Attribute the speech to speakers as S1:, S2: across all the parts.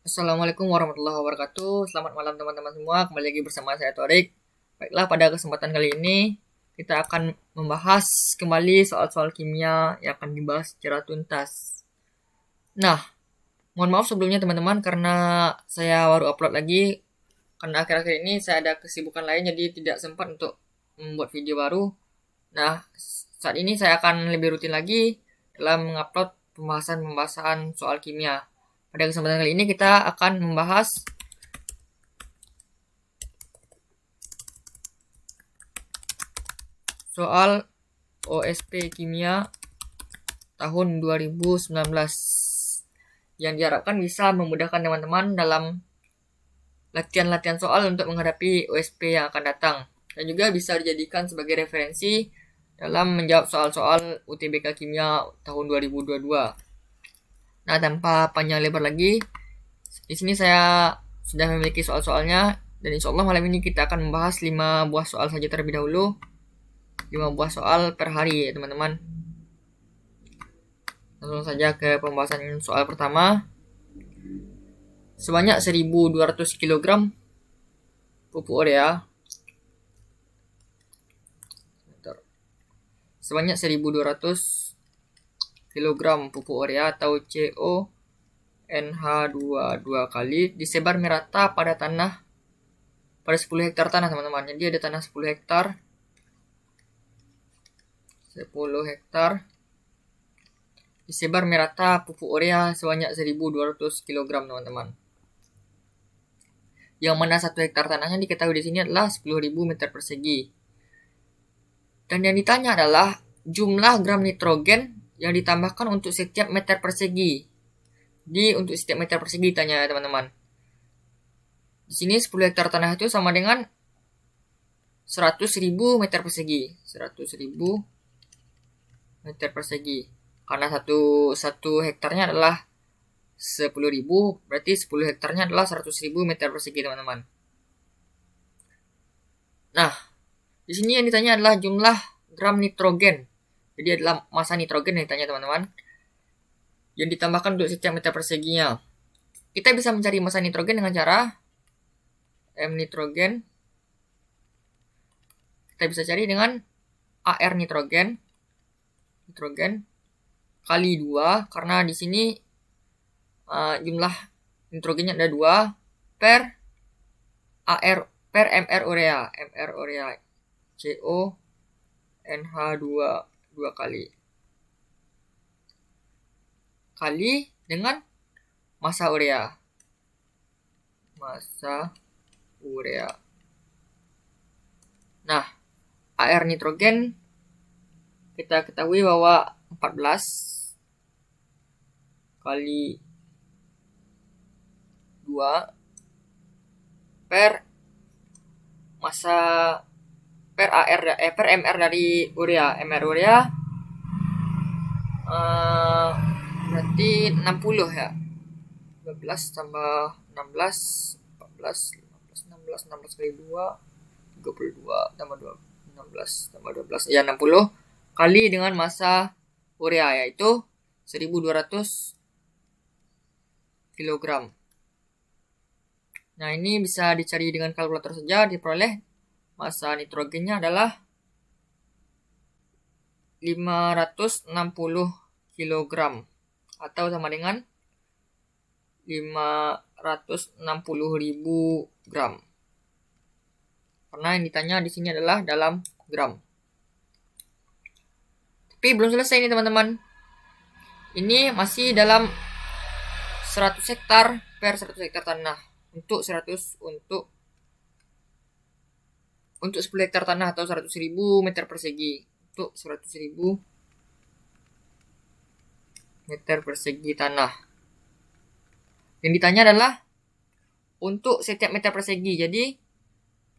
S1: Assalamualaikum warahmatullahi wabarakatuh. Selamat malam teman-teman semua. Kembali lagi bersama saya Torik. Baiklah, pada kesempatan kali ini kita akan membahas kembali soal-soal kimia yang akan dibahas secara tuntas. Nah, mohon maaf sebelumnya teman-teman karena saya baru upload lagi. Karena akhir-akhir ini saya ada kesibukan lain jadi tidak sempat untuk membuat video baru. Nah, saat ini saya akan lebih rutin lagi dalam mengupload pembahasan soal kimia. Pada kesempatan kali ini kita akan membahas soal OSP Kimia tahun 2019 yang diharapkan bisa memudahkan teman-teman dalam latihan-latihan soal untuk menghadapi OSP yang akan datang dan juga bisa dijadikan sebagai referensi dalam menjawab soal-soal UTBK Kimia tahun 2022. Nah, tanpa panjang lebar lagi, di sini saya sudah memiliki soal-soalnya dan insya Allah malam ini kita akan membahas 5 buah soal saja terlebih dahulu. 5 buah soal per hari ya teman-teman. Langsung saja ke pembahasan soal pertama. Sebanyak 1200 kg pupuk urea. Sebanyak 1200 kg pupuk urea atau CONH2 dua kali disebar merata pada tanah pada 10 hektar tanah teman-teman. Jadi ada tanah 10 hektar 10 hektar disebar merata pupuk urea sebanyak 1200 kg teman-teman. Yang mana 1 hektar tanahnya diketahui di sini adalah 10.000 meter persegi. Dan yang ditanya adalah jumlah gram nitrogen yang ditambahkan untuk setiap meter persegi. Untuk setiap meter persegi tanya teman-teman. Di sini 10 hektar tanah itu sama dengan 100.000 meter persegi. 100.000 meter persegi. Karena satu hektarnya adalah 10.000, berarti 10 hektarnya adalah 100.000 meter persegi, teman-teman. Nah, di sini yang ditanya adalah jumlah gram nitrogen. Jadi adalah massa nitrogen yang ditanya, teman-teman. Yang ditambahkan untuk setiap meter perseginya. Kita bisa mencari massa nitrogen dengan cara M nitrogen. Kita bisa cari dengan AR nitrogen kali 2 karena di sini jumlah nitrogennya ada 2 per MR urea CONH2 2 kali dengan massa urea. Nah, AR nitrogen kita ketahui bahwa 14 kali 2 per massa per MR dari urea. MR urea berarti 60 ya. 12 tambah 16 14 15 16 16 kali 2 32 tambah 16 tambah 12 ya 60 kali dengan massa urea yaitu 1200 kg. Nah, ini bisa dicari dengan kalkulator saja, diperoleh massa nitrogennya adalah 560 kg atau sama dengan 560.000 gram. Karena yang ditanya di sini adalah dalam gram. Tapi belum selesai nih teman-teman. Ini masih dalam 100 hektar per 100 hektar tanah. Untuk 10 hektar tanah atau 100.000 meter persegi. Untuk 100.000 meter persegi tanah. Yang ditanya adalah untuk setiap meter persegi. Jadi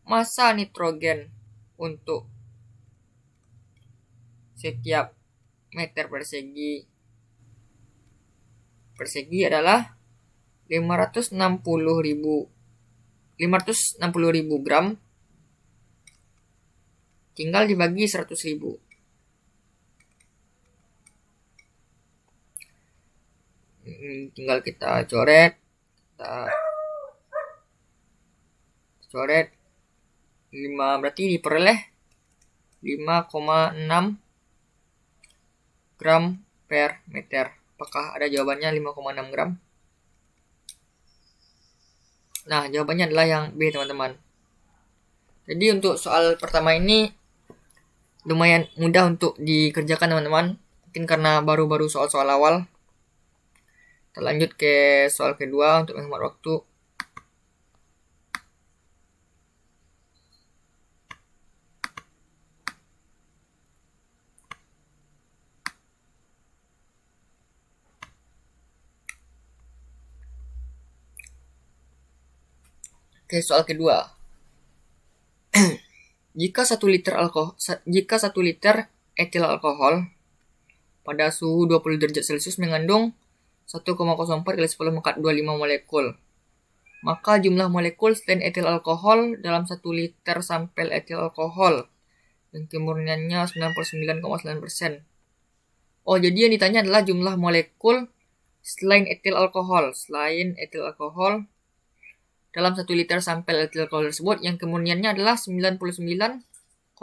S1: massa nitrogen untuk setiap meter persegi adalah 560.000 gram, tinggal dibagi 100.000. Tinggal kita coret, kita coret 5, berarti diperoleh 5,6 gram per meter. Apakah ada jawabannya 5,6 gram? Nah, jawabannya adalah yang B, teman-teman. Jadi untuk soal pertama ini lumayan mudah untuk dikerjakan, teman-teman. Mungkin karena baru-baru soal-soal awal. Kita lanjut ke soal kedua untuk menghemat waktu. Oke, soal kedua. Jika 1 liter etil alkohol pada suhu 20 derajat Celcius mengandung 1,04 kali 10 pangkat 25 molekul, maka jumlah molekul selain etil alkohol dalam 1 liter sampel etil alkohol yang kemurniannya 99,9%. Oh, jadi yang ditanya adalah jumlah molekul selain etil alkohol dalam 1 liter sampel etil alkohol tersebut yang kemurniannya adalah 99,99%.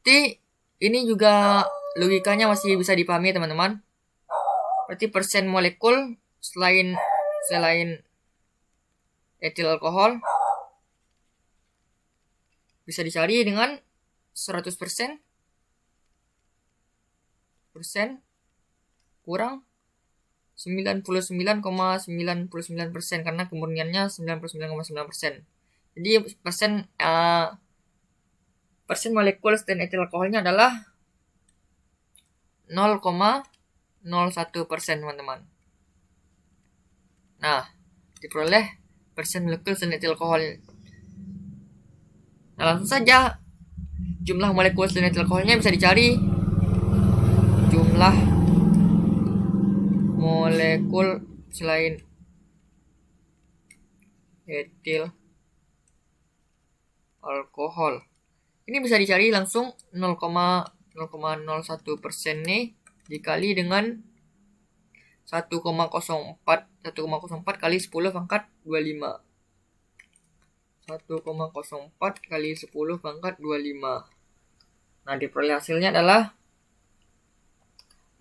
S1: Jadi ini juga logikanya masih bisa dipahami, teman-teman. Berarti persen molekul selain etil alkohol bisa dicari dengan 100% kurang 99,99% karena kemurniannya 99,9%. Jadi persen molekul selain etil alkoholnya adalah 0,01%, teman-teman. Nah, diperoleh persen molekul selain etil alkohol. Nah, langsung saja jumlah molekul selain etil alkoholnya bisa dicari. Jumlah molekul selain etil alkohol ini bisa dicari langsung 0,01% nih dikali dengan 1,04 kali 10 pangkat 25. 1,04 kali 10 pangkat 25. Nah, diperoleh hasilnya adalah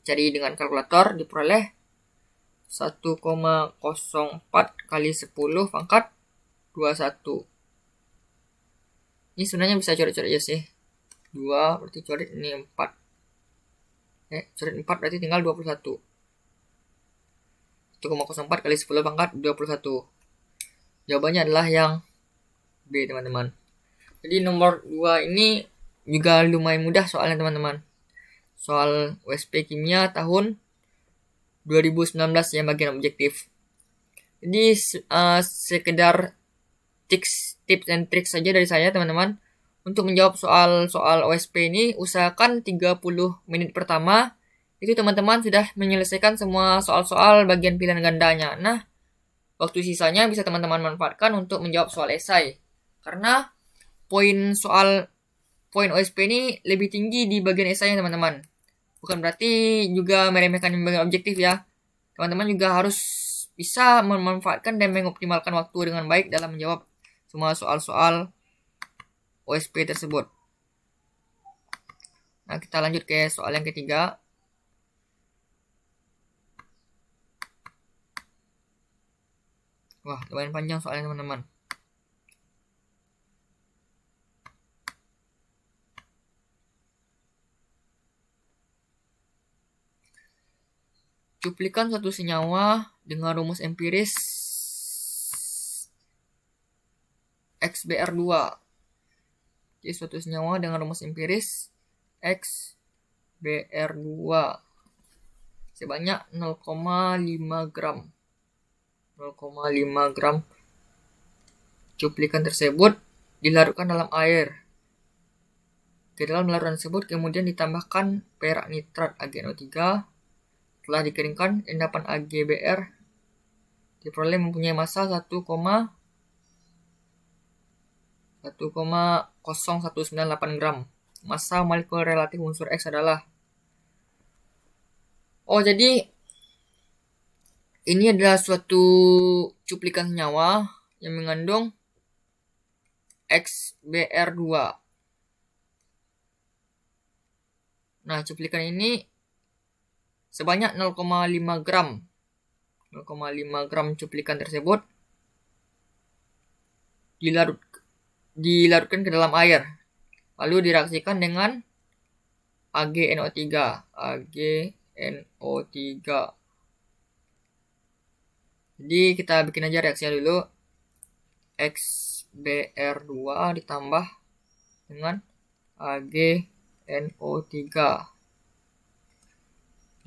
S1: cari dengan kalkulator, diperoleh 1,04 kali 10 pangkat 21. Ini sebenarnya bisa coret-coret aja sih. 2 berarti coret ini 4. Coret 4 berarti tinggal 21. 1,04 kali 10 pangkat 21. Jawabannya adalah yang B, teman-teman. Jadi nomor 2 ini juga lumayan mudah soalnya, teman-teman. Soal USP Kimia tahun 2019 yang bagian objektif. Jadi sekedar tips and trik saja dari saya, teman-teman. Untuk menjawab soal OSP ini, usahakan 30 menit pertama itu teman-teman sudah menyelesaikan semua soal-soal bagian pilihan gandanya. Nah, waktu sisanya bisa teman-teman manfaatkan untuk menjawab soal esai. Karena poin OSP ini lebih tinggi di bagian esainya, teman-teman. Bukan berarti juga meremehkan yang bagian objektif ya. Teman-teman juga harus bisa memanfaatkan dan mengoptimalkan waktu dengan baik dalam menjawab semua soal-soal OSP tersebut. Nah, kita lanjut ke soal yang ketiga. Wah, lumayan panjang soalnya, teman-teman. Cuplikan suatu senyawa dengan rumus empiris XBR2. Jadi suatu senyawa dengan rumus empiris XBR2 sebanyak 0,5 gram. 0,5 gram cuplikan tersebut dilarutkan dalam air. Ke dalam larutan tersebut kemudian ditambahkan perak nitrat AgNO3. Setelah dikeringkan, endapan AgBr diperoleh mempunyai massa 1,0198 gram. Massa molekul relatif unsur X adalah. Oh, jadi Ini adalah suatu cuplikan senyawa yang mengandung XBR2. Nah, cuplikan ini sebanyak 0,5 gram. 0,5 gram cuplikan tersebut dilarutkan ke dalam air, lalu direaksikan dengan AgNO3. Jadi kita bikin aja reaksinya dulu. XBR2 ditambah dengan AgNO3.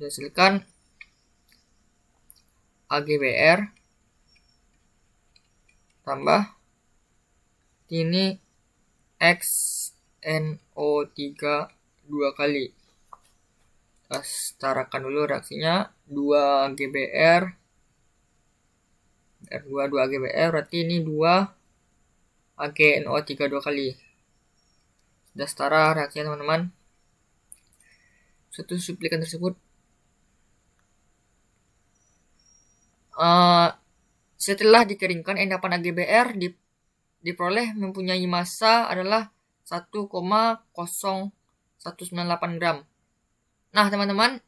S1: Dihasilkan AgBr tambah ini XNO3 dua kali. Kita setarakan dulu reaksinya. 2 GBr R2 2 GBr berarti ini 2 AgNO3 dua kali. Sudah setara reaksinya teman-teman. Suatu cuplikan tersebut setelah dikeringkan, endapan AgBr diperoleh mempunyai massa adalah 1,0198 gram. Nah teman-teman,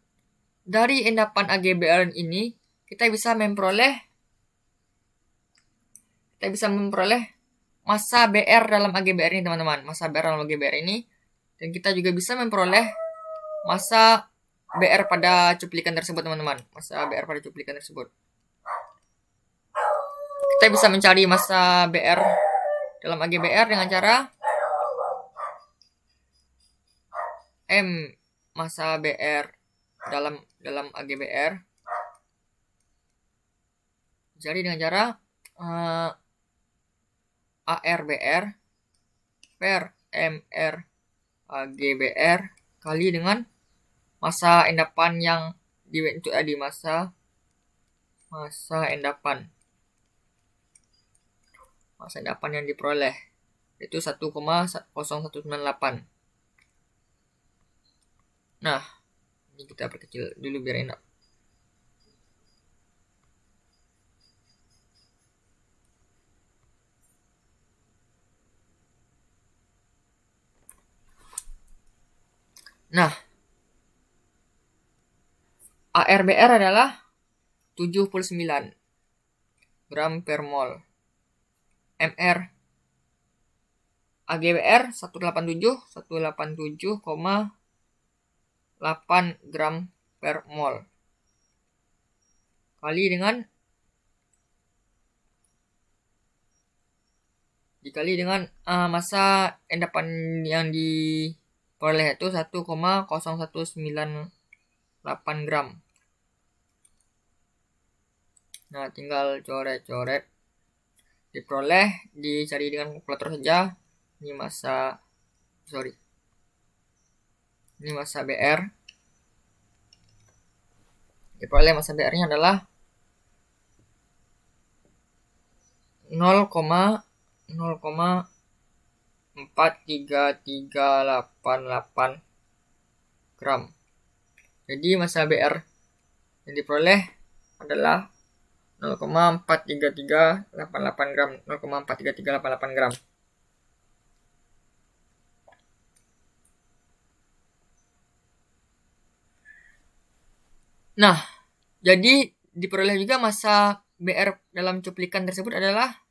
S1: dari endapan AgBr ini kita bisa memperoleh massa Br dalam AgBr ini teman-teman. Massa Br dalam AgBr ini, dan kita juga bisa memperoleh massa Br pada cuplikan tersebut teman-teman. Massa Br pada cuplikan tersebut. Kita bisa mencari massa Br dalam AgBr dengan cara M massa Br dalam AgBr. Jadi dengan cara ArBr per Mr AgBr kali dengan massa endapan yang dibentuk tadi, massa endapan yang diperoleh itu 1,0198. Nah, ini kita perkecil dulu biar enak. Nah, ArBr adalah 79 gram per mol. Mr AgBr 187,8 gram per mol kali dengan massa endapan yang diperoleh itu 1,0198 gram. Nah, tinggal coret-coret, diperoleh, dicari dengan kalkulator saja. Ini massa Br. Diperoleh massa Br-nya adalah 0,43388 gram. Jadi massa Br yang diperoleh adalah 0,43388 gram. 0,43388 gram. Nah, jadi diperoleh juga massa Br dalam cuplikan tersebut adalah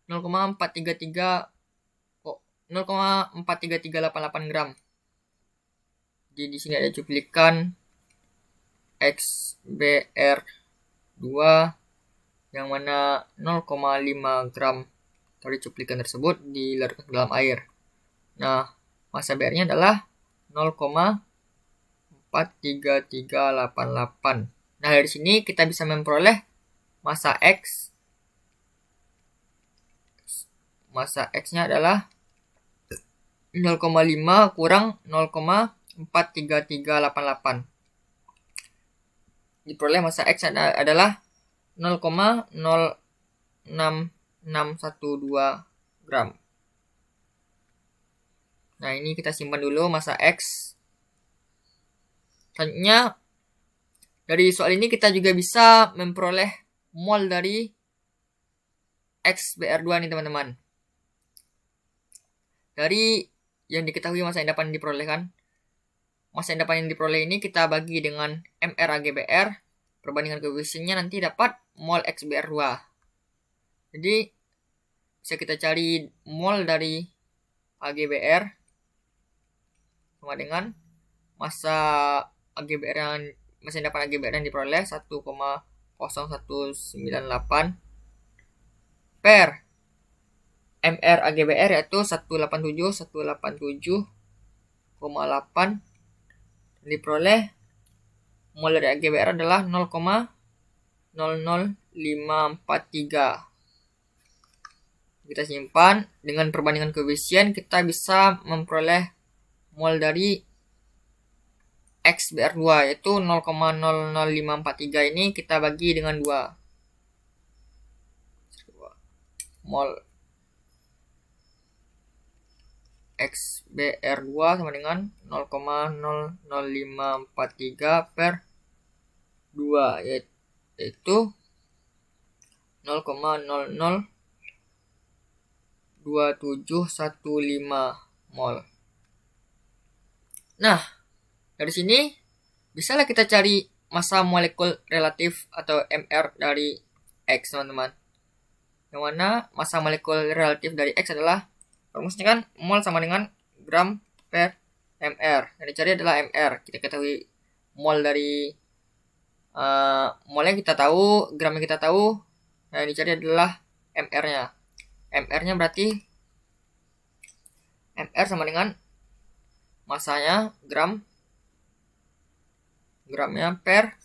S1: 0,43388 gram. Jadi di sini ada cuplikan XBR2 yang mana 0,5 gram dari cuplikan tersebut dilarutkan ke dalam air. Nah, massa Br-nya adalah 0,43388. Nah, dari sini kita bisa memperoleh massa X-nya adalah 0,5 kurang 0,43388. Diperoleh massa X adalah 0,06612 gram. Nah, ini kita simpan dulu massa X. Selanjutnya Dari soal ini kita juga bisa memperoleh mol dari XBr2 nih teman-teman. Dari yang diketahui masa endapan yang diperoleh kan. Masa endapan yang diperoleh ini kita bagi dengan MR AGBR, perbandingan koefisiennya nanti dapat mol XBr2. Jadi bisa kita cari mol dari AGBR sama dengan masa AGBR yang masa endapan AGBR yang diperoleh 1,0198 per MR AGBR yaitu 187,8 diperoleh mol dari AGBR adalah 0,00543. Kita simpan dengan perbandingan koefisien kita bisa memperoleh mol dari XBR2 yaitu 0,00543 ini kita bagi dengan 2. Mol XBR2 sama dengan 0,00543 per 2 yaitu 0,002715 mol. Nah, dari sini bisalah kita cari massa molekul relatif atau MR dari X, teman-teman. Yang mana massa molekul relatif dari X adalah rumusnya kan mol sama dengan gram per MR. Yang dicari adalah MR. Kita ketahui mol dari molnya kita tahu, gramnya kita tahu. Yang dicari adalah MR-nya. MR-nya berarti MR sama dengan masanya gramnya per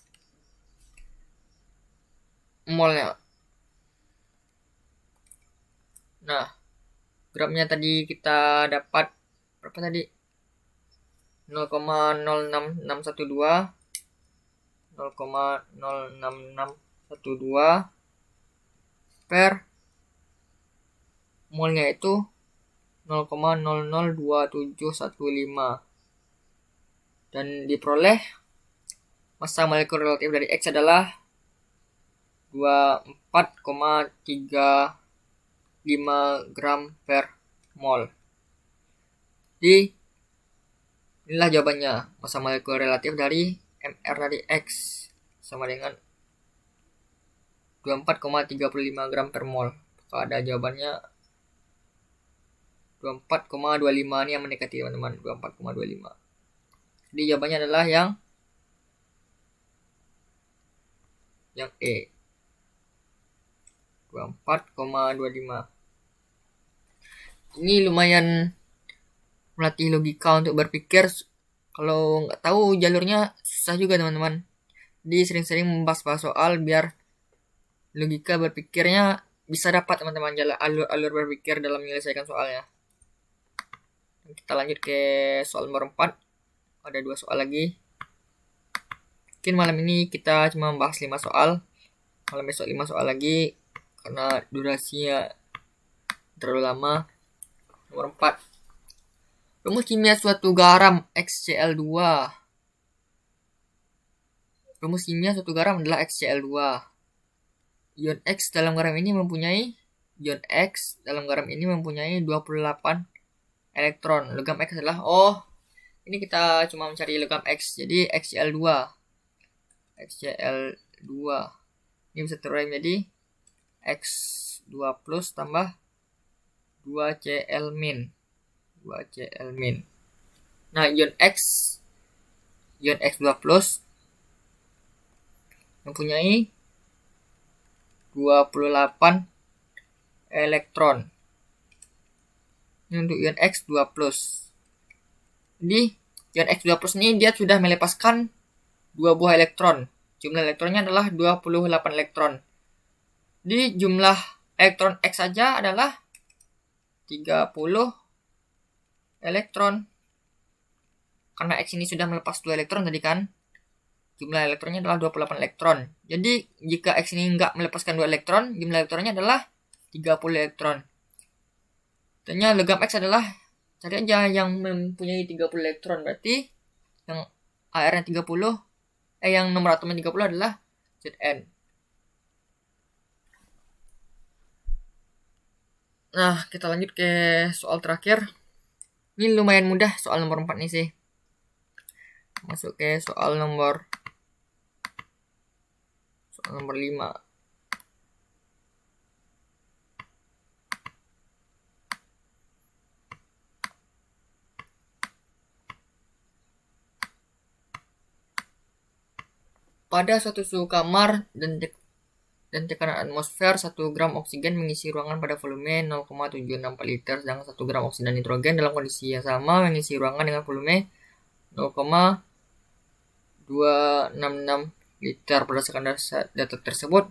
S1: molnya. Nah, gramnya tadi kita dapat berapa tadi? 0,06612 0,06612 per molnya itu 0,002715 dan diperoleh massa molekul relatif dari X adalah 24,35 gram per mol. Jadi inilah jawabannya, massa molekul relatif dari MR dari X sama dengan 24,35 gram per mol. Kalau ada jawabannya 24,25 ini yang mendekati teman-teman, 24,25. Jadi jawabannya adalah yang E, 24,25. Ini lumayan melatih logika untuk berpikir. Kalau nggak tahu jalurnya susah juga teman-teman. Jadi sering-sering membahas soal biar logika berpikirnya bisa dapat teman-teman, jalan alur berpikir dalam menyelesaikan soalnya. Kita lanjut ke soal nomor 4. Ada 2 soal lagi. Mungkin malam ini kita cuma membahas 5 soal. Malam besok 5 soal lagi karena durasinya terlalu lama. Nomor 4. Rumus kimia suatu garam XCl2. Rumus kimia suatu garam adalah XCl2. Ion X dalam garam ini mempunyai 28 elektron. Logam X adalah ini kita cuma mencari logam X. Jadi XCl2 ini bisa terurai menjadi X2 plus tambah 2Cl min. Nah, ion X2 plus mempunyai 28 elektron. Ini untuk ion X2 plus. Jadi ion X2 plus ini dia sudah melepaskan 2 buah elektron. Jumlah elektronnya adalah 28 elektron. Jadi jumlah elektron X saja adalah 30 elektron. Karena X ini sudah melepas 2 elektron tadi kan. Jumlah elektronnya adalah 28 elektron. Jadi jika X ini enggak melepaskan 2 elektron, jumlah elektronnya adalah 30 elektron. Artinya logam X adalah, cari aja yang mempunyai 30 elektron. Berarti yang AR-nya 30, yang nomor atomnya 30 adalah Zn. Nah, kita lanjut ke soal terakhir. Ini lumayan mudah soal nomor 4 nih sih. Masuk ke soal nomor 5. Pada suatu suhu kamar dan tekanan atmosfer, 1 gram oksigen mengisi ruangan pada volume 0,764 liter, sedangkan 1 gram oksidan nitrogen dalam kondisi yang sama mengisi ruangan dengan volume 0,266 liter. Berdasarkan data tersebut,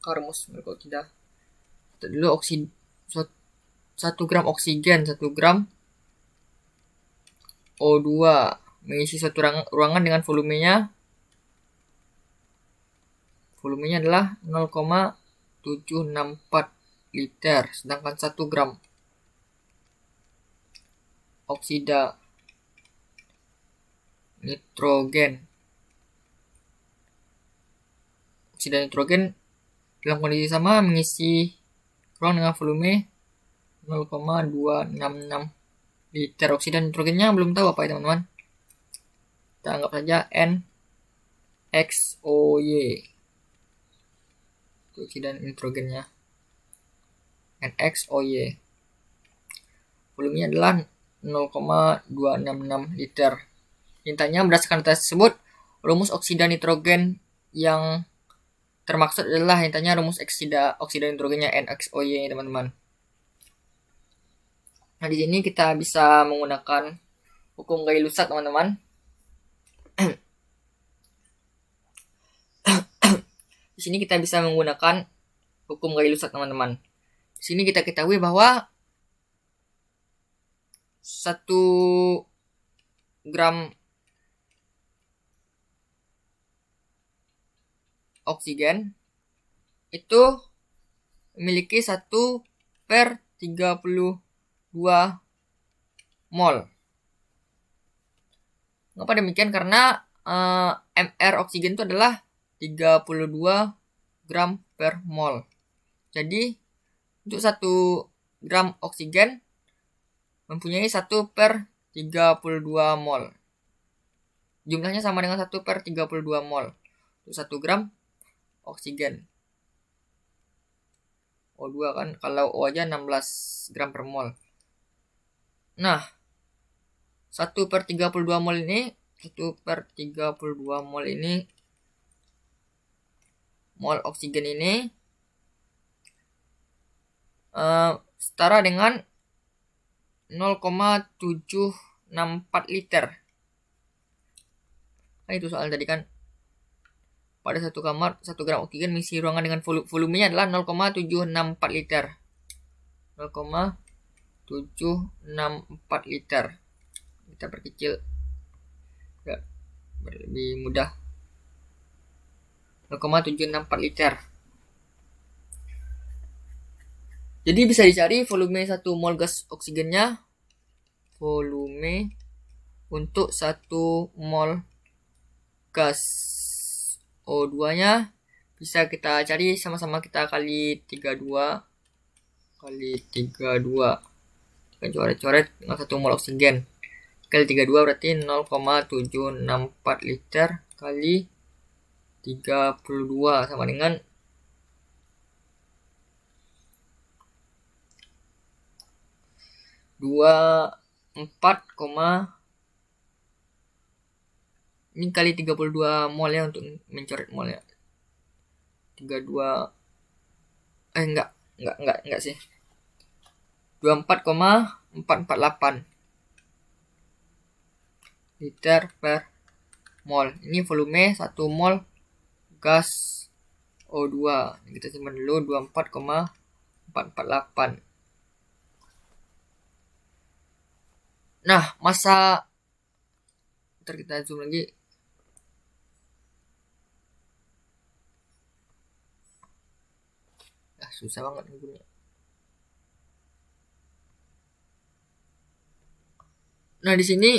S1: rumus tidak dulu 1 gram oksigen, 1 gram O2 mengisi satu ruangan dengan volumenya adalah 0,764 liter, sedangkan 1 gram oksida nitrogen dalam kondisi sama mengisi ruang dengan volume 0,266 liter. Oksida nitrogennya belum tahu apa ya teman-teman. Kita anggap saja NXOY. Oksida nitrogennya NXOY. Volumenya adalah 0,266 liter. Intinya berdasarkan data tersebut, rumus oksida nitrogen yang termaksud adalah intinya rumus oksida nitrogennya NXOY, teman-teman. Nah, di sini kita bisa menggunakan hukum Gay-Lussac, teman-teman. Di sini kita bisa menggunakan hukum Gay-Lussac, teman-teman. Di sini kita ketahui bahwa 1 gram oksigen itu memiliki 1/32 mol. Mengapa demikian? Karena mR oksigen itu adalah 32 gram per mol. Jadi untuk 1 gram oksigen mempunyai 1/32 mol. Jumlahnya sama dengan 1/32 mol untuk 1 gram oksigen. O2 kan, kalau O aja 16 gram per mol. Nah, 1/32 mol ini mol oksigen ini setara dengan 0,764 liter. Nah, itu soal tadi kan. Pada satu kamar, 1 gram oksigen mengisi ruangan dengan volumenya adalah 0,764 liter. 0,764 liter. Kita perkecil ya, lebih mudah. 0,764 liter. Jadi bisa dicari volume 1 mol gas oksigennya. Volume untuk 1 mol gas O2-nya bisa kita cari, sama-sama kita kali 32. Kita coret-coret dengan 1 mol oksigen. Kali 32 berarti 0,764 liter kali 32 sama dengan 24, ini kali 32 mol ya untuk mencoret mol ya. 32 enggak sih. 24,448 liter per mol. Ini volume 1 mol gas O2. Kita simpan dulu 24,448. Nah, masa ntar kita zoom lagi. Susah banget nih. Nah, di sini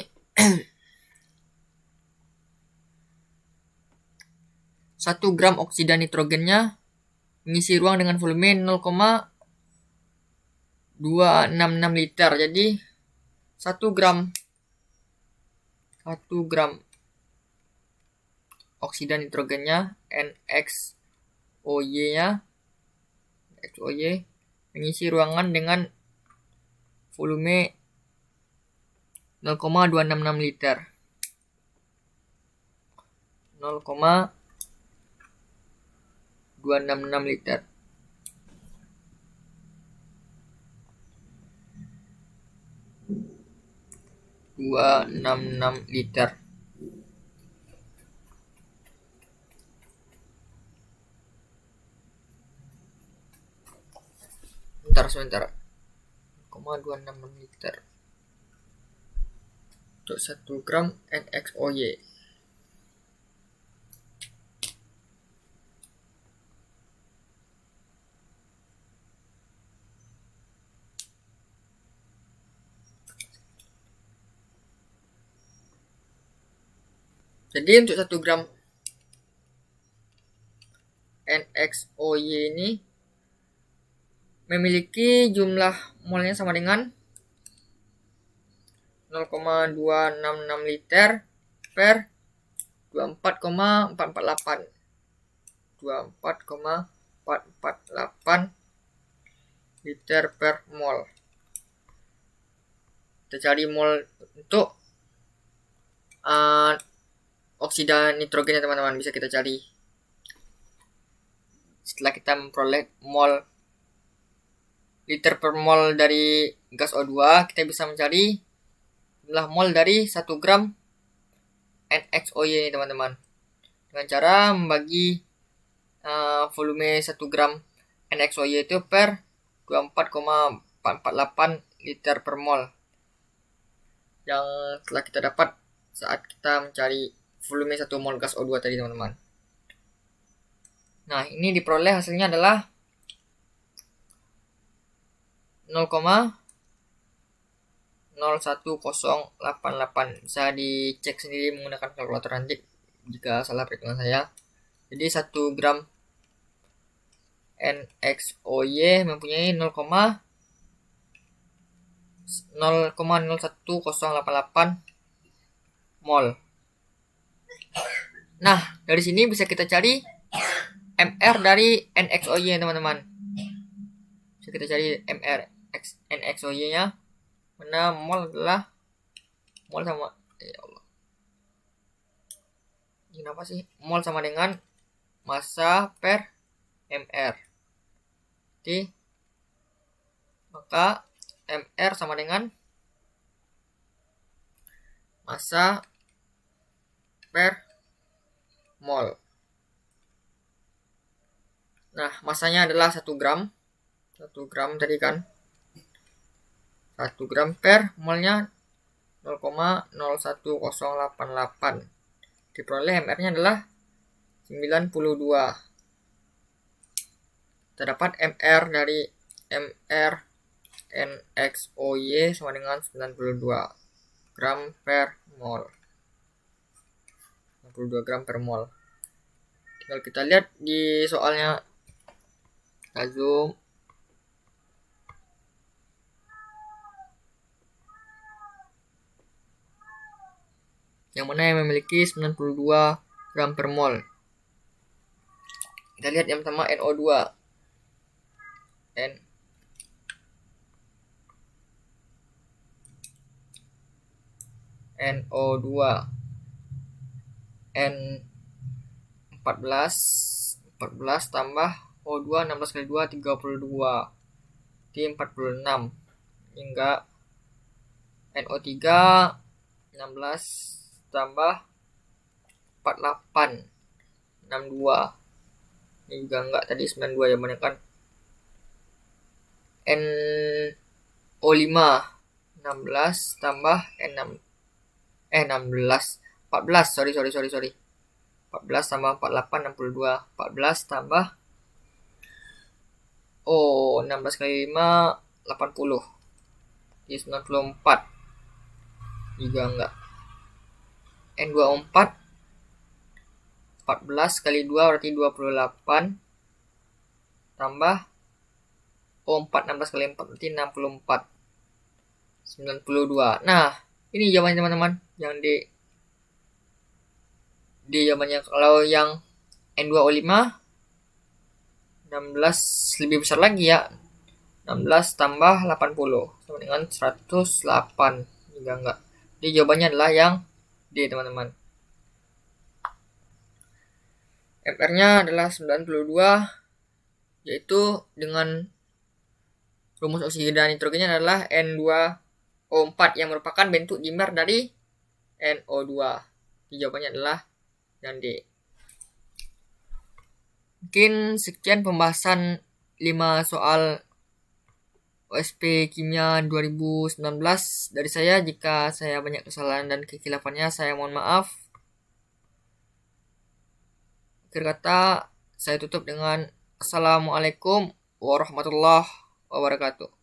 S1: 1 gram oksida nitrogennya mengisi ruang dengan volume 0,266 liter. Jadi 1 gram oksida nitrogennya NXOY mengisi ruangan dengan volume 0,266 liter. 0,266 liter. Sebentar. 0,266 liter untuk 1 gram NXOY. Jadi untuk 1 gram NXOY ini memiliki jumlah molnya sama dengan 0,266 liter per 24,448 liter per mol. Kita cari mol untuk oksida nitrogen ya teman-teman, bisa kita cari. Setelah kita memperoleh mol liter per mol dari gas O2, kita bisa mencari jumlah mol dari 1 gram NXOY ini teman-teman, dengan cara membagi volume 1 gram NXOY itu per 24,448 liter per mol yang telah kita dapat saat kita mencari volume 1 mol gas O2 tadi teman-teman. Nah, ini diperoleh hasilnya adalah 0,01088. Bisa dicek sendiri menggunakan kalkulator nanti jika salah perhitungan saya. Jadi 1 gram NXOY mempunyai 0,01088 mol. Nah, dari sini bisa kita cari MR dari NXOY teman-teman. Bisa kita cari MR NXOY nya, mana mol adalah mol sama ya Allah. Ini apa sih? Mol sama dengan massa per MR. Jadi maka MR sama dengan massa per mol. Nah, masanya adalah 1 gram. 1 gram tadi kan. 1 gram per molnya 0,01088. Diperoleh MR-nya adalah 92. Terdapat MR dari MR NXOY sama dengan 92 gram per mol. 92 gram per mol. Tinggal kita lihat di soalnya. Kita zoom. Yang mana yang memiliki 92 gram per mol. Kita lihat yang pertama NO2. NO2 N14 tambah O2 16 kali 2 32 di 46 hingga NO3 16 tambah 48 62. Ini juga enggak, tadi 92 yang mana kan. NO5 16 tambah N6 16 14 sorry 14 tambah 48 62 14 tambah 16 kali 5 80 jadi 94 juga enggak. N24 14 kali 2 berarti 28 tambah 16 kali 4 berarti 64. 92. Nah, ini jawabannya teman-teman. Yang di jawabannya. Kalau yang N2O5 16 lebih besar lagi ya. 16 tambah 80 sama dengan 108. Enggak. Jadi jawabannya adalah yang D, teman-teman. FR-nya adalah 92, yaitu dengan rumus oksida nitrogennya adalah N2O4 yang merupakan bentuk dimer dari NO2. Jadi jawabannya adalah yang D. Mungkin sekian pembahasan 5 soal OSP Kimia 2019 dari saya. Jika saya banyak kesalahan dan kekhilaafannya, saya mohon maaf. Akhir kata, saya tutup dengan Assalamualaikum warahmatullahi wabarakatuh.